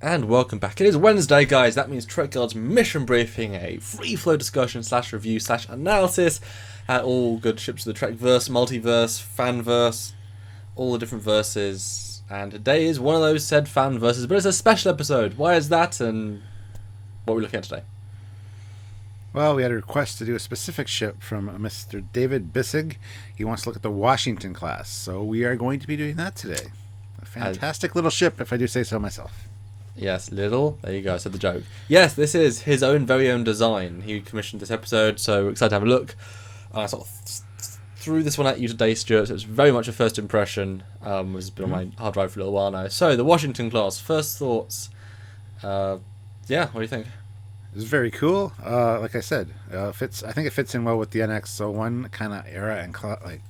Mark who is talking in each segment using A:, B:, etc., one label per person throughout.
A: And welcome back. It is Wednesday, guys. That means Trekyards Mission Briefing, a free-flow discussion / review / analysis at all good ships of the Trekverse, multiverse, fanverse, all the different verses. And today is one of those said fan verses, but it's a special episode. Why is that, and what are we looking at today?
B: Well, we had a request to do a specific ship from Mr. David Bissig. He wants to look at the Washington class, so we are going to be doing that today. A fantastic little ship, if I do say so myself.
A: Yes, little. There you go, I said the joke. Yes, this is his very own design. He commissioned this episode, so we're excited to have a look. I sort of threw this one at you today, Stuart, so it's very much a first impression. It's been on my hard drive for a little while now. So, the Washington class, first thoughts. What do you think?
B: It's very cool. Like I said, I think it fits in well with the NX-01 kind of era and like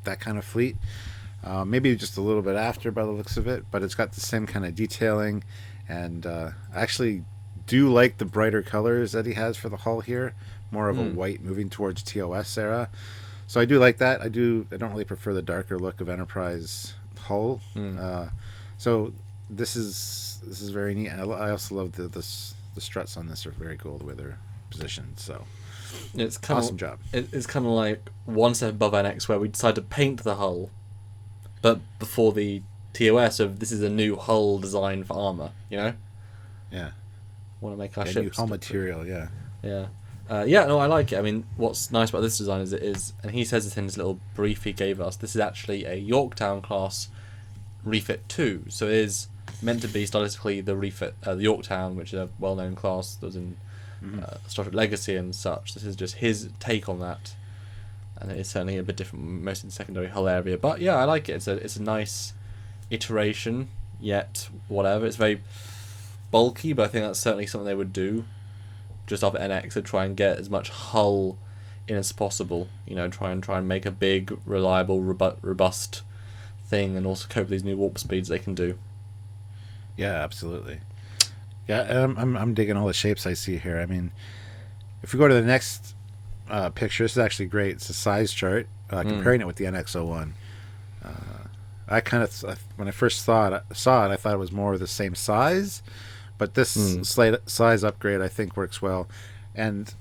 B: that kind of fleet. Maybe just a little bit after by the looks of it, but it's got the same kind of detailing. And I actually do like the brighter colors that he has for the hull here. More of a white moving towards TOS era. So I do like that. I don't really prefer the darker look of Enterprise hull. So this is very neat. And I also love the struts on this are very cool the way they're positioned. So
A: it's kind
B: awesome job.
A: It's kind of like one step above NX where we decide to paint the hull, but before the TOS of this is a new hull design for armor, you know?
B: Yeah.
A: Want to make our
B: new
A: ships
B: hull material, yeah.
A: Yeah. No, I like it. I mean, what's nice about this design is, and he says this in his little brief he gave us, this is actually a Yorktown class refit 2. So it is meant to be stylistically the refit, the Yorktown, which is a well-known class that was in Star Trek Legacy and such. This is just his take on that. And it is certainly a bit different, mostly in the secondary hull area. But yeah, I like it. It's a nice iteration, yet whatever. It's very bulky, but I think that's certainly something they would do just off NX to try and get as much hull in as possible. You know, try and make a big, reliable, robust thing, and also cope with these new warp speeds they can do.
B: Yeah, absolutely. Yeah, I'm digging all the shapes I see here. I mean, if we go to the next picture, this is actually great. It's a size chart comparing it with the NX-01. I kind of, when I first saw it, I thought it was more of the same size, but this slight size upgrade I think works well. And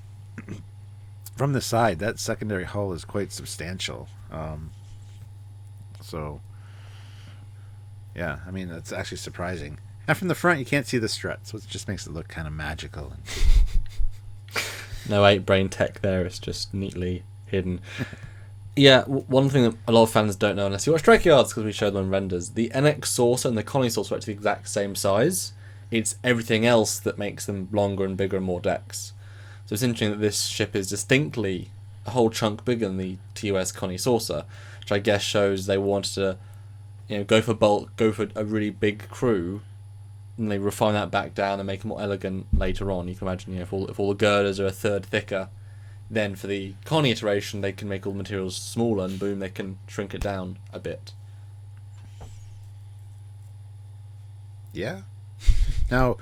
B: from the side, that secondary hull is quite substantial. So, yeah, I mean, that's actually surprising. And from the front, you can't see the strut, so it just makes it look kind of magical.
A: No 8-brain tech there, it's just neatly hidden. Yeah, one thing that a lot of fans don't know unless you watch Trekyards, because we showed them in renders, the NX saucer and the Connie saucer are actually the exact same size. It's everything else that makes them longer and bigger and more decks. So it's interesting that this ship is distinctly a whole chunk bigger than the TOS Connie saucer, which I guess shows they wanted to, go for bulk, go for a really big crew, and they refine that back down and make it more elegant later on. You can imagine, if all the girders are a third thicker, then for the Connie iteration, they can make all the materials smaller, and boom, they can shrink it down a bit.
B: Yeah. Now,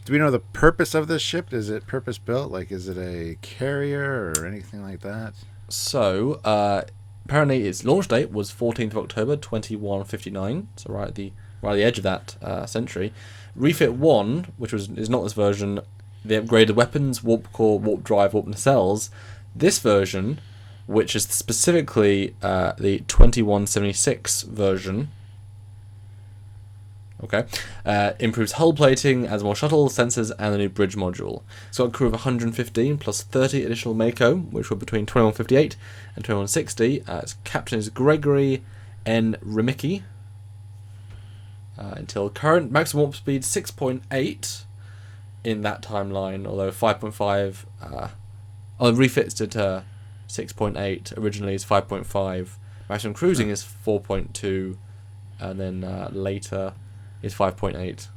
B: do we know the purpose of this ship? Is it purpose-built? Like, is it a carrier or anything like that?
A: So, apparently its launch date was 14th of October, 2159, so right at the edge of that century. Refit 1, which is not this version, they upgraded weapons, warp core, warp drive, warp nacelles. This version, which is specifically the 2176 version, improves hull plating, adds more shuttle, sensors, and a new bridge module. It's got a crew of 115 plus 30 additional Mako, which were between 2158 and 2160. Its captain is Gregory N. Remicki. Until current maximum warp speed 6.8 in that timeline, although 5.5 refits to 6.8 originally is 5.5. Maximum cruising is 4.2, and then later is 5.8. Can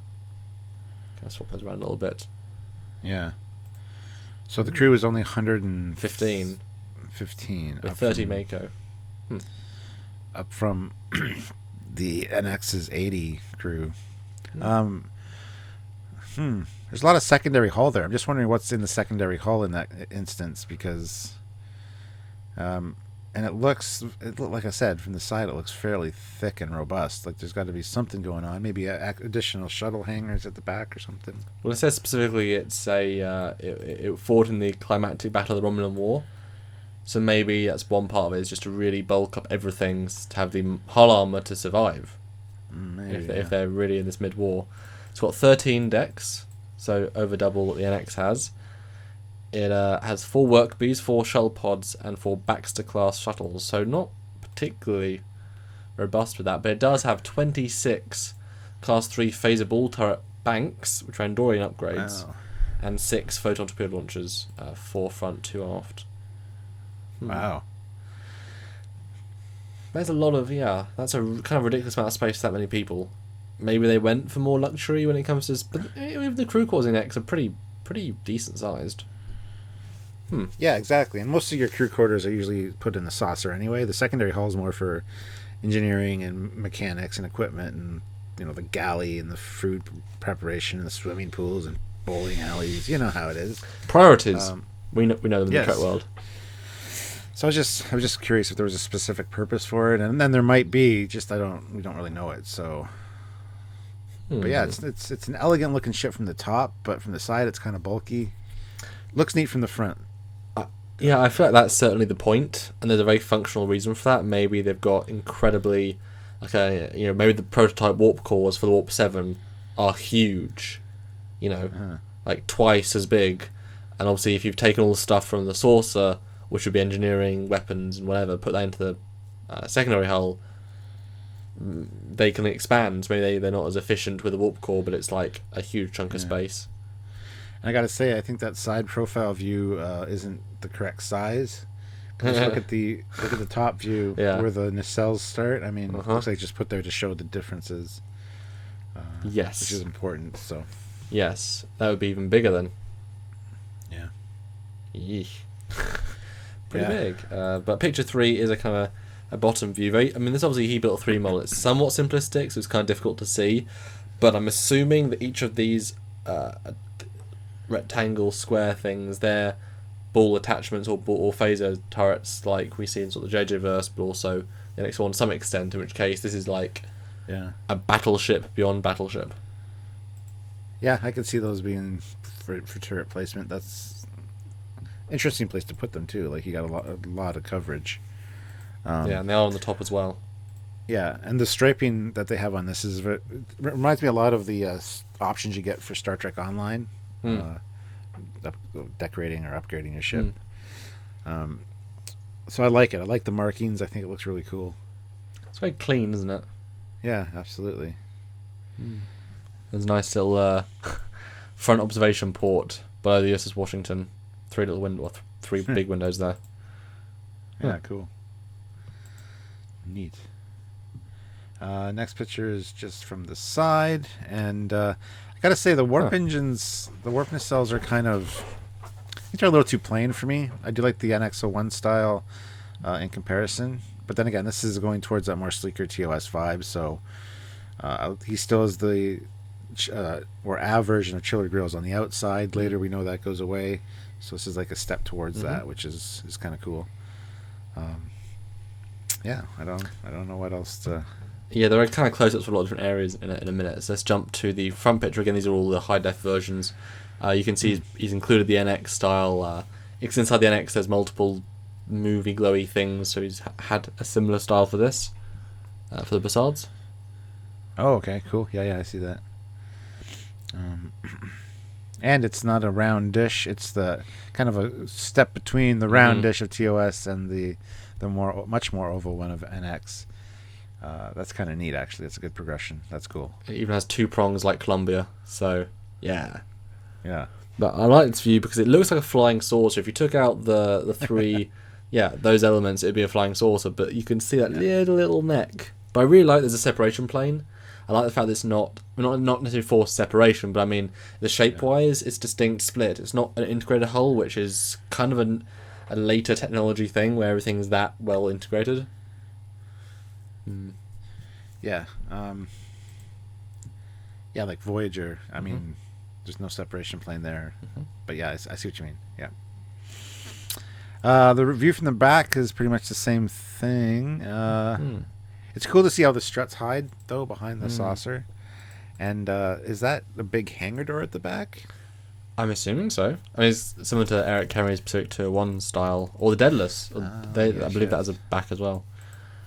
A: I swap those around a little bit?
B: Yeah. So the crew is only 115.
A: 15 with 30 Mako.
B: Up from the NX's 80 crew. There's a lot of secondary hull there. I'm just wondering what's in the secondary hull in that instance, because and like I said, from the side, it looks fairly thick and robust. Like there's got to be something going on. Maybe additional shuttle hangars at the back or something.
A: Well, it says specifically it's it fought in the climactic battle of the Romulan War. So maybe that's one part of it, is just to really bulk up everything to have the hull armor to survive.
B: Maybe,
A: If they're really in this mid-war. It's got 13 decks, so over double what the NX has. It has 4 work bees, 4 shuttle pods, and 4 Baxter-class shuttles, so not particularly robust with that, but it does have 26 Class 3 phaser ball turret banks, which are Andorian upgrades,
B: Wow.
A: and 6 photon torpedo launchers, 4 front, 2 aft.
B: Wow.
A: There's a lot of, that's a kind of ridiculous amount of space for that many people. Maybe they went for more luxury when it comes to... But even the crew cores in X are pretty decent sized.
B: Yeah, exactly. And most of your crew quarters are usually put in the saucer anyway. The secondary hull is more for engineering and mechanics and equipment, and the galley and the food preparation and the swimming pools and bowling alleys. You know how it is.
A: Priorities. We know them in
B: yes.
A: the Trek world.
B: So I was just curious if there was a specific purpose for it, and then there might be. Just we don't really know it. So, but yeah, it's an elegant looking ship from the top, but from the side it's kind of bulky. Looks neat from the front.
A: Yeah, I feel like that's certainly the point, and there's a very functional reason for that. Maybe they've got incredibly, maybe the prototype warp cores for the Warp 7 are huge, like twice as big, and obviously if you've taken all the stuff from the saucer, which would be engineering, weapons, and whatever, put that into the secondary hull, they can expand. Maybe they're not as efficient with the warp core, but it's like a huge chunk of space.
B: And I gotta say, I think that side profile view isn't the correct size. Just look at the top view where the nacelles start. I mean, it looks like just put there to show the differences.
A: Yes,
B: which is important. So
A: yes, that would be even bigger then.
B: Yeah.
A: Yeesh. Pretty big. But picture 3 is a kind of a bottom view. This obviously he built a 3 model. It's somewhat simplistic, so it's kind of difficult to see. But I'm assuming that each of these rectangle square things, they're ball attachments or phaser turrets like we see in sort of the JJ verse, but also the next one to some extent, in which case this is like a battleship beyond battleship.
B: Yeah, I could see those being for turret placement. That's interesting place to put them too. Like you got a lot of coverage.
A: And they are on the top as well.
B: Yeah, and the striping that they have on this reminds me a lot of the options you get for Star Trek Online. Decorating or upgrading your ship. So I like it. I like the markings. I think it looks really cool.
A: It's very clean, isn't it?
B: Yeah, absolutely.
A: There's a nice little front observation port below the USS Washington. 3 little windows, 3 big windows there.
B: Yeah, cool. Neat. Next picture is just from the side, and I gotta say the warp engines, the warp nacelles are kind of, I think they're a little too plain for me. I do like the NX-01 style in comparison, but then again, this is going towards that more sleeker TOS vibe, so he still has the or A version of chiller grills on the outside. Later we know that goes away, so this is like a step towards that, which is kind of cool. I don't know what else to...
A: Yeah, there are kind of close-ups for a lot of different areas in a minute. So let's jump to the front picture. Again, these are all the high-def versions. You can see he's included the NX style. Because inside the NX there's multiple movie glowy things, so he's had a similar style for this, for the Bassards.
B: Oh, okay, cool. Yeah, I see that. And it's not a round dish. It's the kind of a step between the round dish of TOS and the much more oval one of NX. That's kind of neat, actually. It's a good progression. That's cool.
A: It even has 2 prongs like Columbia, so yeah.
B: Yeah.
A: But I like this view because it looks like a flying saucer. If you took out the 3, those elements, it'd be a flying saucer. But you can see that little neck. But I really like there's a separation plane. I like the fact that it's not necessarily forced separation, but I mean the shape-wise, it's distinct split. It's not an integrated hull, which is kind of a later technology thing where everything's that well integrated.
B: Yeah. Like Voyager. I mean, there's no separation plane there. But yeah, I see what you mean. Yeah. The view from the back is pretty much the same thing. It's cool to see how the struts hide, though, behind the saucer. And is that a big hangar door at the back?
A: I'm assuming so. I mean, it's similar to Eric Carey's Pacific Tier 1 style, or the Deadless. I believe that has a back as well.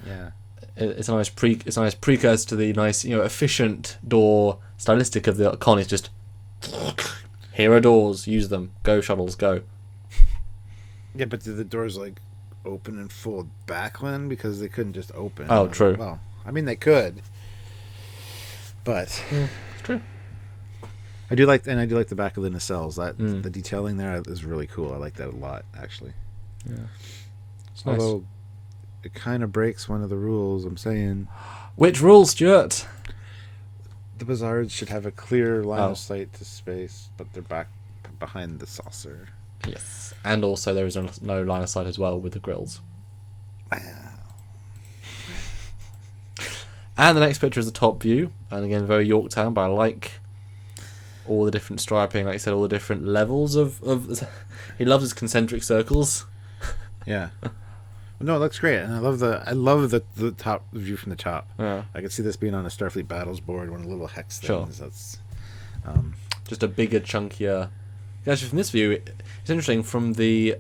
B: Yeah.
A: It's a nice precursor to the nice, efficient door stylistic of the con. It's just, here are doors, use them, go shuttles, go.
B: Yeah, but do the doors open and fold back then? Because they couldn't just open.
A: Oh, true.
B: Well, I mean they could, but
A: It's true.
B: I do like the back of the nacelles. The detailing there is really cool. I like that a lot, actually.
A: Yeah. It's
B: Although
A: nice.
B: it kind of breaks one of the rules. I'm saying.
A: Which rule, Stuart?
B: The Bizarres should have a clear line of sight to space, but they're back behind the saucer.
A: Yes. And also there is no line of sight as well with the grills. And the next picture is the top view. And again, very Yorktown, but I like all the different striping, like I said, all the different levels of he loves his concentric circles.
B: Yeah. No, it looks great, and I love the top view from the top.
A: Yeah.
B: I could see this being on a Starfleet Battles board, one of the little hex things.
A: Sure.
B: That's
A: Just a bigger, chunkier. Actually, from this view, it's interesting. From the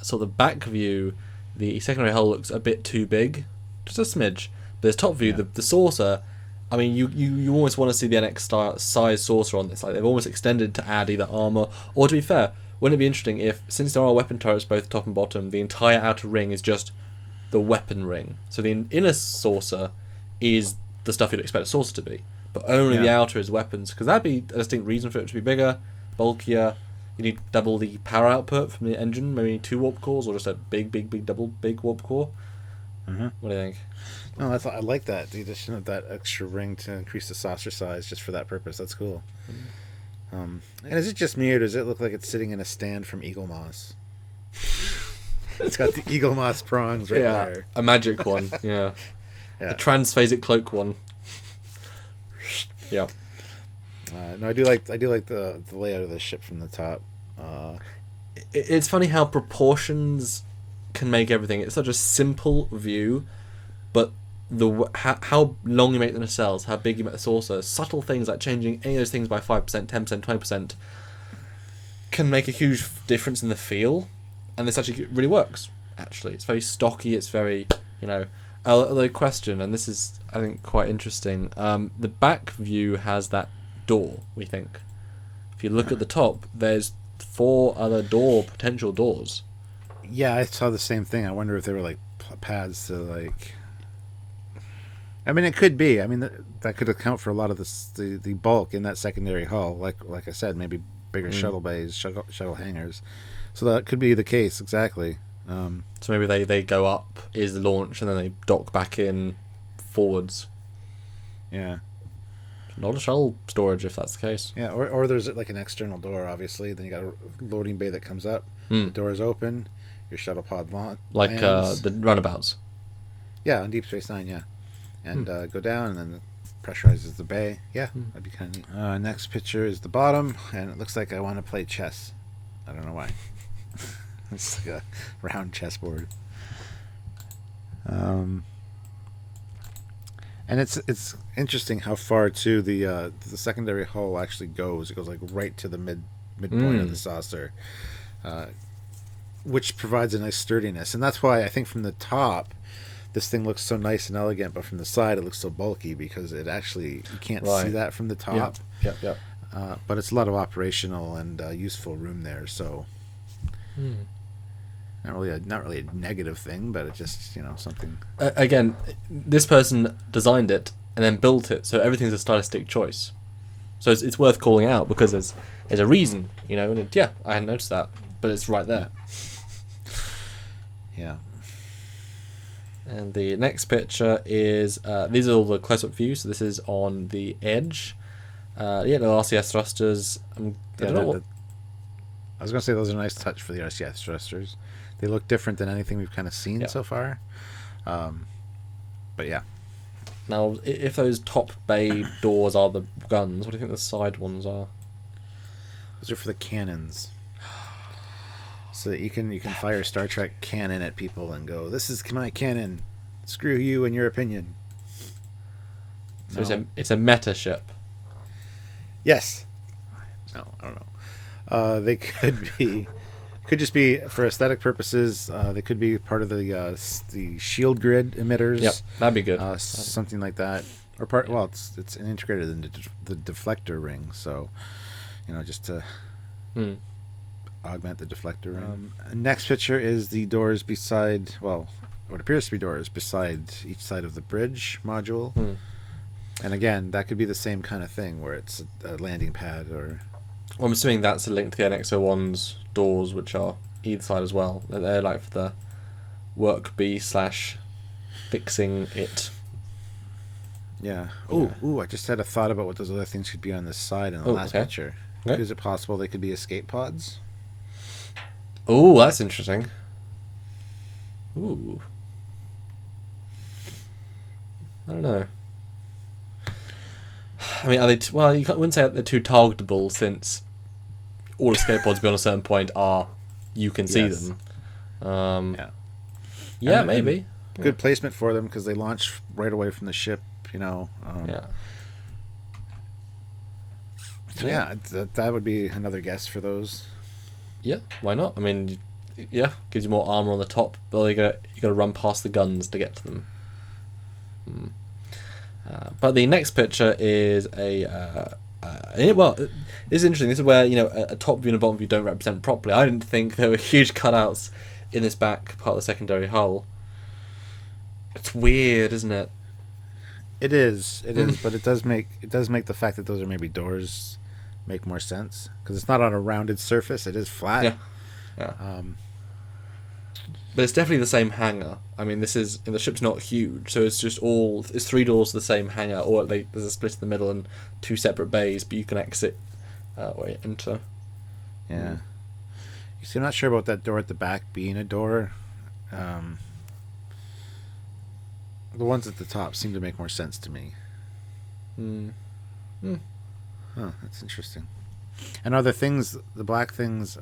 A: sort of the back view, the secondary hull looks a bit too big, just a smidge. But this top view, the saucer, I mean, you almost want to see the NX size saucer on this. Like they've almost extended to add either armor, or to be fair, wouldn't it be interesting if, since there are weapon turrets both top and bottom, the entire outer ring is just the weapon ring. So the inner saucer is the stuff you'd expect a saucer to be, but only the outer is weapons, because that'd be a distinct reason for it to be bigger, bulkier. You need double the power output from the engine, maybe 2 warp cores, or just a big warp core.
B: Mm-hmm.
A: What do you think?
B: No, I like that, the addition of that extra ring to increase the saucer size just for that purpose. That's cool. And is it just me, or does it look like it's sitting in a stand from Eagle Moss? It's got the Eagle Moss prongs right there.
A: A magic one. Yeah. A transphasic cloak one. Yeah.
B: No, I do like the layout of the ship from the top.
A: It's funny how proportions can make everything. It's such a simple view, but how long you make the nacelles, how big you make the saucer, subtle things like changing any of those things by 5%, 10%, 20% can make a huge difference in the feel, and this actually really works. Actually, it's very stocky. It's very, Although question, and this is I think quite interesting. The back view has that door. We think, if you look at the top, there's 4 other potential doors.
B: Yeah, I saw the same thing. I wonder if they were like pads to . I mean, it could be. I mean, that could account for a lot of the bulk in that secondary hull. Like I said, maybe bigger shuttle bays, shuttle hangars. So that could be the case, exactly.
A: So maybe they go up, is the launch, and then they dock back in forwards.
B: Yeah.
A: Not a shuttle storage if that's the case.
B: Yeah, or there's like an external door, obviously. Then you got a loading bay that comes up. The door is open. Your shuttle pod lands.
A: Like the runabouts.
B: Yeah, on Deep Space Nine, yeah. And go down, and then it pressurizes the bay. Yeah, that'd be kind of neat. Next picture is the bottom, and it looks like I want to play chess. I don't know why. It's like a round chessboard. And it's interesting how far too the secondary hull actually goes. It goes like right to the midpoint of the saucer, which provides a nice sturdiness. And that's why I think from the top, this thing looks so nice and elegant, but from the side it looks so bulky, because it actually, you can't see that from the top.
A: Yep.
B: But it's a lot of operational and useful room there. So. Not really a negative thing, but it's just something.
A: Again, this person designed it and then built it, so everything's a stylistic choice. So it's worth calling out, because there's a reason, And I hadn't noticed that, but it's right there.
B: Yeah.
A: And the next picture is these are all the close-up views. So this is on the edge. The RCS thrusters. I
B: was going to say those are a nice touch for the RCS thrusters. They look different than anything we've kind of seen so far. But yeah.
A: Now, if those top bay doors are the guns, what do you think the side ones are?
B: Those are for the cannons. So that you can fire Star Trek canon at people and go, "This is my canon. Screw you and your opinion."
A: So it's a meta ship.
B: Yes. No, I don't know. They could just be for aesthetic purposes. They could be part of the shield grid emitters.
A: Yep, that'd be good.
B: Something like that, or part. Well, it's integrated in the deflector ring, so just to augment the deflector ring. Next picture is the doors beside. Well, what appears to be doors beside each side of the bridge module. And again, that could be the same kind of thing where it's a landing pad or...
A: Well, I'm assuming that's a link to the NX-01's doors, which are either side as well. They're like for the work B/fixing it.
B: Yeah. Ooh, I just had a thought about what those other things could be on this side in the last picture. Okay. Is it possible they could be escape pods?
A: Oh, that's interesting. Ooh. I don't know. I mean, are they? Well, you wouldn't say they're too targetable, since all escape pods beyond a certain point are you can see them. Yeah, maybe.
B: Good placement for them because they launch right away from the ship.
A: Yeah.
B: So that would be another guess for those.
A: Yeah, why not? I mean, yeah, gives you more armor on the top, but you got to run past the guns to get to them. But the next picture is it's interesting. This is where a top view and a bottom view don't represent properly. I didn't think there were huge cutouts in this back part of the secondary hull. It's weird, isn't it?
B: It is, but it does make the fact that those are maybe doors make more sense because it's not on a rounded surface; it is flat.
A: Yeah. But it's definitely the same hangar. I mean, the ship's not huge, so it's it's 3 doors to the same hangar, or there's a split in the middle and 2 separate bays, but you can exit or enter.
B: Yeah. You see, I'm not sure about that door at the back being a door. The ones at the top seem to make more sense to me. Oh, that's interesting. And are the black things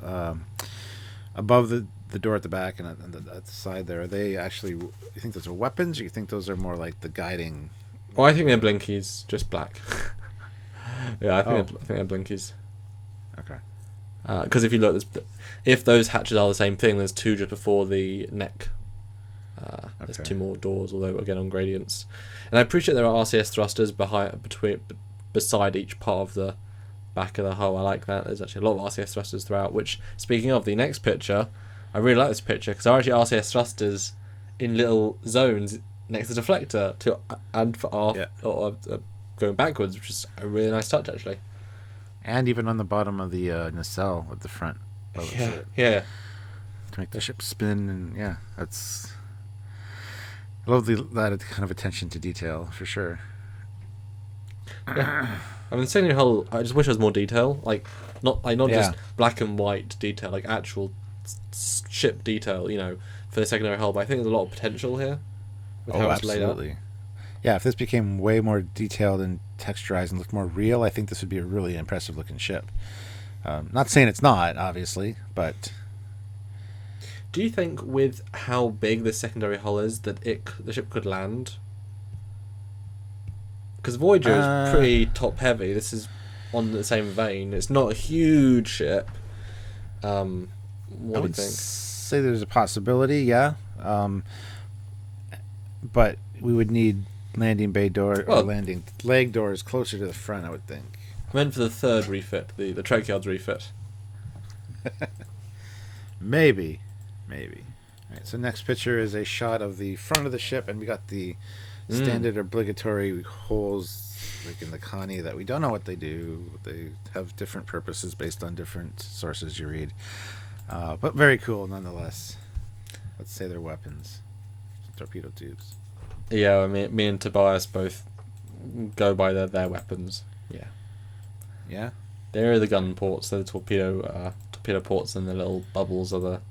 B: above the door at the back and at the side there, are they actually, you think those are weapons, or you think those are more like the guiding?
A: Well, I think they're blinkies, just black. Yeah, I think they're blinkies.
B: Okay.
A: Because if you look, if those hatches are the same thing, there's 2 just before the neck. There's 2 more doors, although again on gradients. And I appreciate there are RCS thrusters beside each part of the back of the hull. I like that. There's actually a lot of RCS thrusters throughout. Which, speaking of the next picture, I really like this picture because there are actually RCS thrusters in little zones next to the deflector or going backwards, which is a really nice touch actually.
B: And even on the bottom of the nacelle at the front.
A: Yeah.
B: To make the ship spin, and that's. I love that kind of attention to detail for sure.
A: Yeah. I mean, the secondary hull, I just wish there was more detail, not just black and white detail, like actual ship detail, for the secondary hull. But I think there's a lot of potential here with how it's laid out.
B: Yeah, if this became way more detailed and texturized and looked more real, I think this would be a really impressive looking ship. Not saying it's not, obviously, but.
A: Do you think with how big this secondary hull is that the ship could land? Because Voyager is pretty top heavy. This is on the same vein. It's not a huge ship. What do you think?
B: Say there's a possibility, yeah. But we would need landing bay door or landing leg doors closer to the front, I would think.
A: I meant for the 3rd refit, the Trekyards refit.
B: Maybe. All right, so next picture is a shot of the front of the ship, and we got the standard obligatory holes like in the Connie that we don't know what they do. They have different purposes based on different sources you read. But very cool nonetheless. Let's say they're weapons. Torpedo tubes.
A: Yeah, I mean, me and Tobias both go by their weapons. Yeah.
B: Yeah?
A: They're the gun ports, they're the torpedo ports, and the little bubbles are the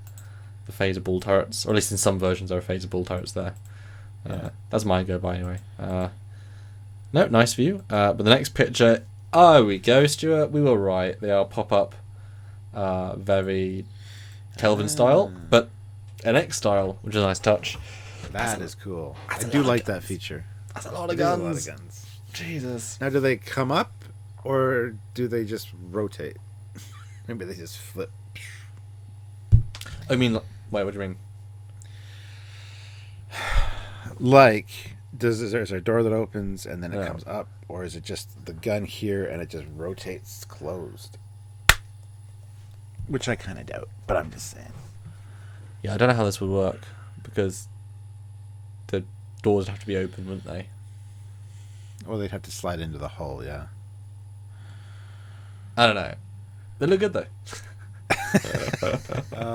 A: phaser turrets. Or at least in some versions there are phaser turrets there. That's my go by anyway. No, nice view. But the next picture, we go, Stuart. We were right. They are pop-up, very Kelvin style, but NX style, which is a nice touch.
B: That is cool. I do like that feature.
A: That's a lot of guns.
B: A lot of guns.
A: Jesus.
B: Now, do they come up, or do they just rotate? Maybe they just flip.
A: I mean, wait, what do you mean?
B: Like, is there a door that opens and then it comes up, or is it just the gun here and it just rotates closed? Which I kind of doubt, but I'm just saying.
A: Yeah, I don't know how this would work, because the doors would have to be open, wouldn't they?
B: Or they'd have to slide into the hull, yeah.
A: I don't know. They look good, though.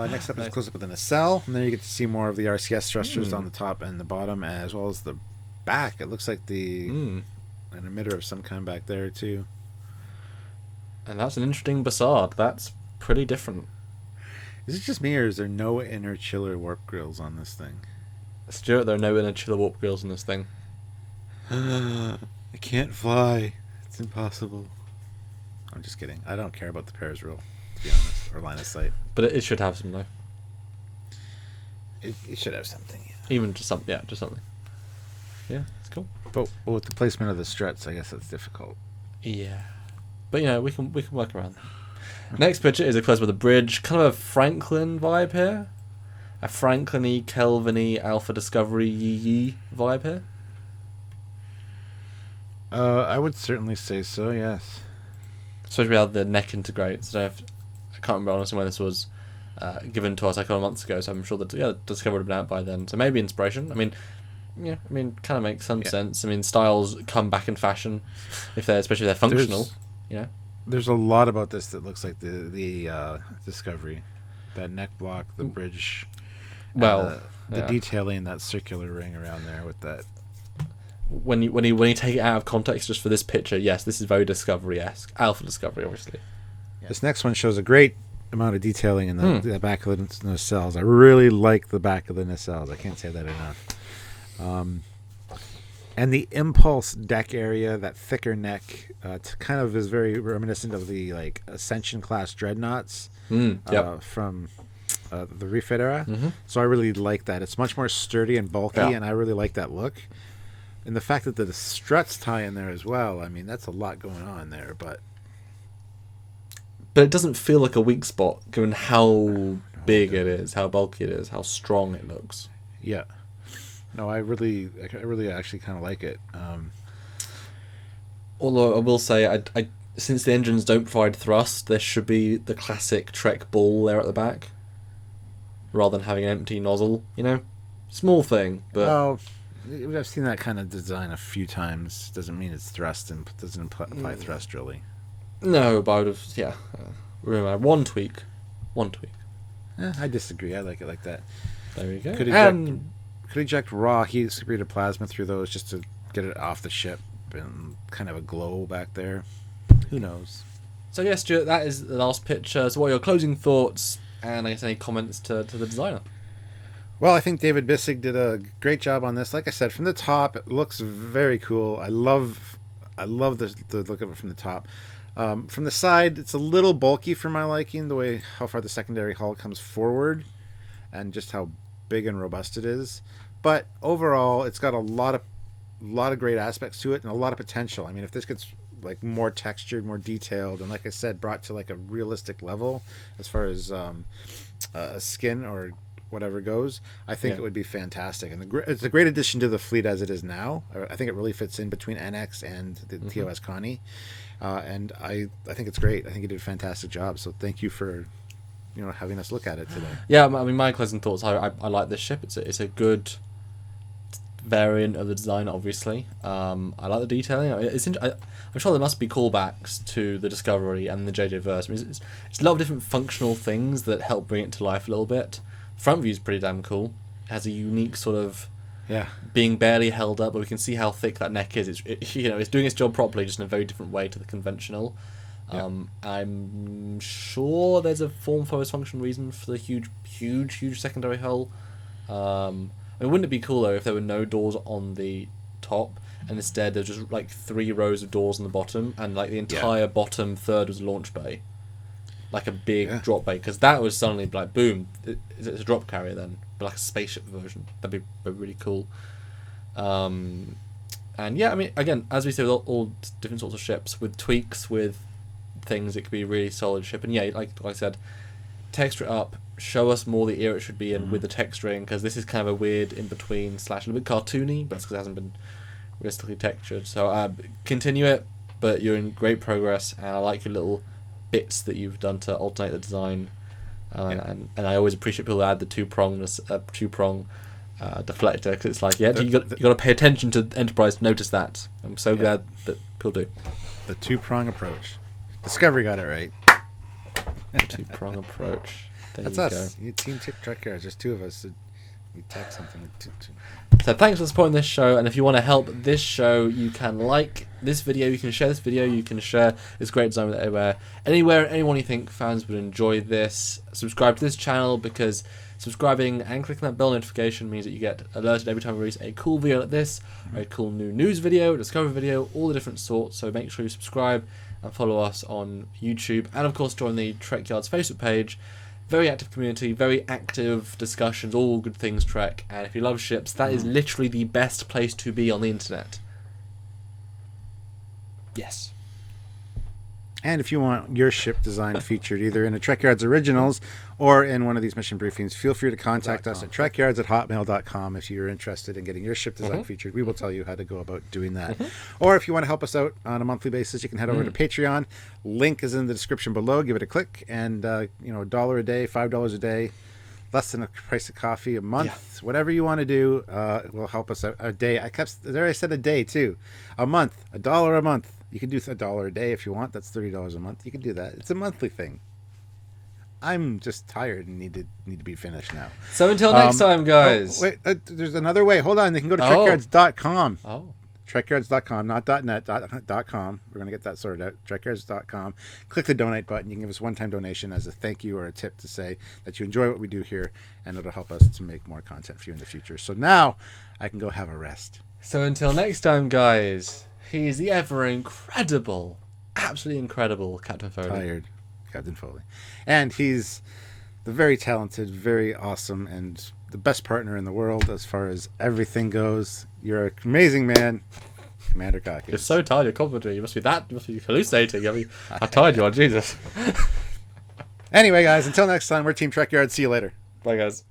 B: Next up is close up with a nacelle, and then you get to see more of the RCS thrusters on the top and the bottom, as well as the back. It looks like an emitter of some kind back there, too.
A: And that's an interesting Bassard. That's pretty different.
B: Is it just me, or is there no inner chiller warp grills on this thing?
A: Stuart, there are no inner chiller warp grills on this thing.
B: I can't fly. It's impossible. I'm just kidding. I don't care about the Pairs rule, to be honest, or line of sight.
A: But it should have some, though.
B: It should have something, yeah.
A: Even just something. Yeah, just something. Yeah, it's cool.
B: But with the placement of the struts, I guess that's difficult.
A: Yeah. But, we can work around that. Next picture is a close with a bridge. Kind of a Franklin vibe here. A Franklin-y, Kelvin-y, Alpha Discovery-y vibe here.
B: I would certainly say so, yes.
A: Especially how the neck integrates. I can't remember honestly when this was given to us a couple of months ago, so I'm sure that Discovery would have been out by then. So maybe inspiration. Kind of makes some sense. Styles come back in fashion especially if they're functional.
B: There's a lot about this that looks like the Discovery. That neck block, the bridge. The detailing, that circular ring around there with that.
A: When you take it out of context just for this picture, yes, this is very Discovery-esque. Alpha Discovery, obviously.
B: Yeah. This next one shows a great amount of detailing in the back of the nacelles. I really like the back of the nacelles. I can't say that enough. And the impulse deck area, that thicker neck, kind of is very reminiscent of the Ascension class dreadnoughts from the refit era. Mm-hmm. So I really like that. It's much more sturdy and bulky, and I really like that look. And the fact that the struts tie in there as well, that's a lot going on there. But
A: it doesn't feel like a weak spot, given how big it is, how bulky it is, how strong it looks.
B: Yeah. No, I really actually kind of like it.
A: Although I will say, I since the engines don't provide thrust, there should be the classic Trek ball there at the back, rather than having an empty nozzle. Small thing, but.
B: Well, I've seen that kind of design a few times. Doesn't mean it's thrust and doesn't apply thrust really.
A: No, but I would have, remember, one tweak.
B: I disagree. I like it like that.
A: There we go.
B: Could eject raw heat secreted plasma through those just to get it off the ship and kind of a glow back there. Who knows?
A: So yes, Stuart, that is the last picture. So what are your closing thoughts and I guess any comments to the designer?
B: Well, I think David Bissig did a great job on this. Like I said, from the top, it looks very cool. I love the look of it from the top. From the side, it's a little bulky for my liking, the way how far the secondary hull comes forward and just how big and robust it is. But overall, it's got a lot of great aspects to it and a lot of potential. If this gets more textured, more detailed, and like I said, brought to a realistic level as far as a skin or whatever goes, I think it would be fantastic. And it's a great addition to the fleet as it is now. I think it really fits in between NX and the TOS Connie. And I think it's great. I think you did a fantastic job. So thank you for having us look at it today.
A: Yeah, my closing thoughts. I like this ship. It's a good variant of the design, obviously. I like the detailing. I'm sure there must be callbacks to the Discovery and the JJ verse. It's a lot of different functional things that help bring it to life a little bit. Front view is pretty damn cool. It has a unique sort of being barely held up, but we can see how thick that neck is. It's doing its job properly, just in a very different way to the conventional. I'm sure there's a form follows function reason for the huge secondary hull. Wouldn't it be cool though if there were no doors on the top and instead there's just 3 rows of doors on the bottom and the entire bottom third was a launch bay? like a big
B: Yeah.
A: drop bay, because that was suddenly like boom, it's a drop carrier then, but like a spaceship version. That'd be really cool. And yeah, I mean, again, as we said, with all different sorts of ships, with tweaks, with things, it could be a really solid ship. And yeah, like I said, texture it up, show us more the era it should be in with the texturing, because this is kind of a weird in between / a little bit cartoony, but it's because it hasn't been realistically textured. So continue it, but you're in great progress, and I like your little bits that you've done to alternate the design. And I always appreciate people who add the two prong deflector, because it's like, you got to pay attention to Enterprise to notice that. I'm so glad that people do.
B: The two-prong approach. Discovery got it right.
A: Two-prong approach.
B: That's us. You Team Trekyards. There's two of us. So we tech something.
A: So thanks for supporting this show, and if you want to help this show, you can like this video, you can share this video, you can share this great design with anywhere, anyone you think fans would enjoy this. Subscribe to this channel, because subscribing and clicking that bell notification means that you get alerted every time we release a cool video like this, or a cool new news video, discovery video, all the different sorts. So make sure you subscribe and follow us on YouTube, and of course join the Trekyards Facebook page. Very active community, very active discussions, all good things Trek. And if you love ships, that is literally the best place to be on the internet. Yes.
B: And if you want your ship design featured either in a Trekyards Originals or in one of these mission briefings, feel free to contact us at trekyards@hotmail.com if you're interested in getting your ship design featured. We will tell you how to go about doing that. Or if you want to help us out on a monthly basis, you can head over to Patreon. Link is in the description below. Give it a click. And, $1 a day, $5 a day, less than the price of coffee a month. Whatever you want to do will help us out. A day. I said a day, too. A month. $1 a month. You can do $1 a day if you want. That's $30 a month. You can do that. It's a monthly thing. I'm just tired and need to be finished now.
A: So until next time, guys.
B: Wait, there's another way. Hold on. They can go to trekyards.com.
A: Oh.
B: Trekyards.com, not .net, .com. We're going to get that sorted out. Trekyards.com. Click the donate button. You can give us a one-time donation as a thank you or a tip to say that you enjoy what we do here, and it'll help us to make more content for you in the future. So now I can go have a rest.
A: So until next time, guys. He is the ever incredible, absolutely incredible Captain Foley.
B: Tired Captain Foley. And he's the very talented, very awesome, and the best partner in the world as far as everything goes. You're an amazing man, Commander Cocky.
A: You're so tired, you're complimenting. You must be hallucinating. I mean, how tired you are, Jesus.
B: Anyway, guys, until next time, we're Team Trekyard. See you later.
A: Bye, guys.